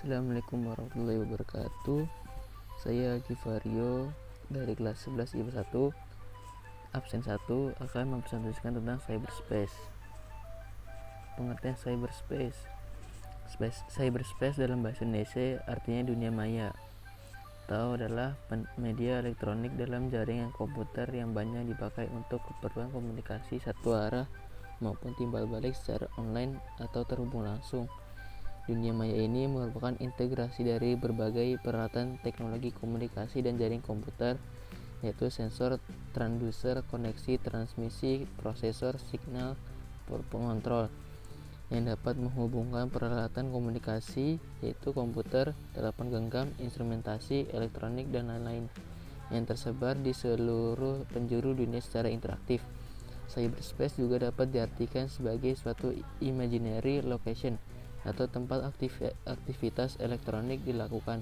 Assalamualaikum warahmatullahi wabarakatuh. Saya Givario dari kelas 11 IPA 1 absen 1 akan mempresentasikan tentang cyberspace. Pengertian cyberspace. Cyberspace dalam bahasa Indonesia artinya dunia maya atau adalah media elektronik dalam jaringan komputer yang banyak dipakai untuk keperluan komunikasi satu arah maupun timbal balik secara online atau terhubung langsung. Dunia maya ini merupakan integrasi dari berbagai peralatan teknologi komunikasi dan jaring komputer, yaitu sensor, transducer, koneksi, transmisi, prosesor, signal, pengontrol, yang dapat menghubungkan peralatan komunikasi, yaitu komputer, telepon genggam, instrumentasi, elektronik, dan lain-lain, yang tersebar di seluruh penjuru dunia secara interaktif. Cyberspace juga dapat diartikan sebagai suatu imaginary location atau tempat aktivitas elektronik dilakukan,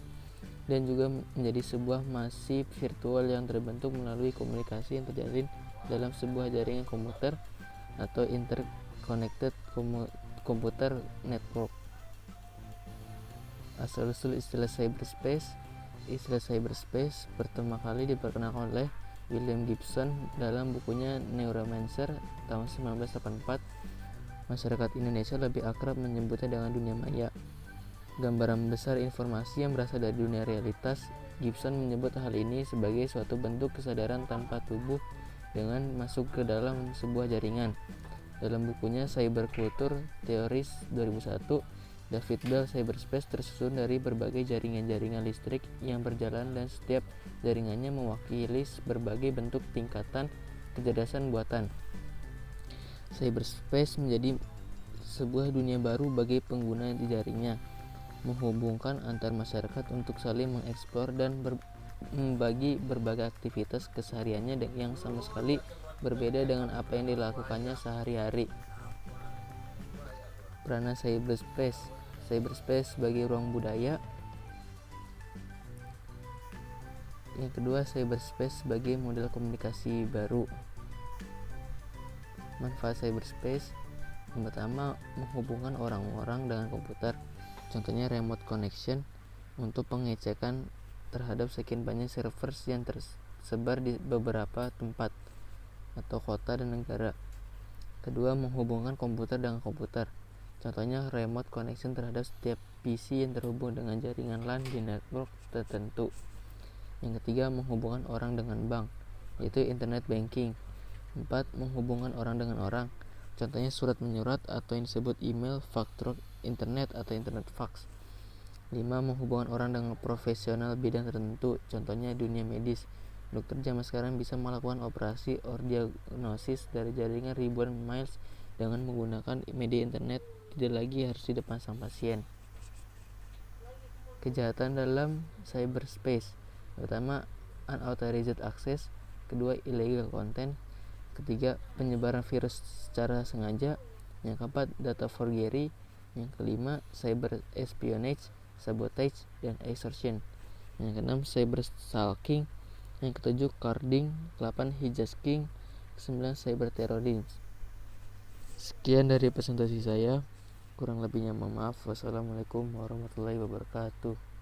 dan juga menjadi sebuah masif virtual yang terbentuk melalui komunikasi yang terjalin dalam sebuah jaringan komputer atau interconnected computer network. Asal-usul istilah cyberspace. Istilah cyberspace pertama kali diperkenalkan oleh William Gibson dalam bukunya Neuromancer tahun 1984. Masyarakat Indonesia lebih akrab menyebutnya dengan dunia maya. Gambaran besar informasi yang berasal dari dunia realitas. Gibson menyebut hal ini sebagai suatu bentuk kesadaran tanpa tubuh dengan masuk ke dalam sebuah jaringan. Dalam bukunya Cyberculture Theories 2001, David Bell cyberspace tersusun dari berbagai jaringan-jaringan listrik yang berjalan, dan setiap jaringannya mewakili berbagai bentuk tingkatan kecerdasan buatan. Cyberspace menjadi sebuah dunia baru bagi pengguna di jaringnya, menghubungkan antar masyarakat untuk saling mengeksplor dan membagi berbagai aktivitas kesehariannya yang sama sekali berbeda dengan apa yang dilakukannya sehari-hari. Peranan cyberspace sebagai ruang budaya. Yang kedua, cyberspace sebagai model komunikasi baru. Manfaat cyberspace: yang pertama, menghubungkan orang-orang dengan komputer, contohnya remote connection untuk pengecekan terhadap sekian banyak servers yang tersebar di beberapa tempat atau kota dan negara. Kedua, menghubungkan komputer dengan komputer, contohnya remote connection terhadap setiap PC yang terhubung dengan jaringan LAN di network tertentu. Yang ketiga, menghubungkan orang dengan bank, yaitu internet banking. 4. Menghubungkan orang dengan orang, contohnya surat menyurat atau yang disebut email, faktur internet atau internet fax. 5. Menghubungkan orang dengan profesional bidang tertentu, contohnya dunia medis. Dokter zaman sekarang bisa melakukan operasi or diagnosis dari jaringan ribuan miles dengan menggunakan media internet, tidak lagi harus di depan sang pasien. Kejahatan dalam cyberspace: pertama, unauthorized access. Kedua, illegal content. Ketiga, penyebaran virus secara sengaja. Yang keempat, data forgery. Yang kelima, cyber espionage, sabotage, dan extortion. Yang keenam, cyber stalking. Yang ketujuh, carding. 8, hijacking. 9, cyber terrorism. Sekian dari presentasi saya, kurang lebihnya mohon maaf. Wassalamualaikum warahmatullahi wabarakatuh.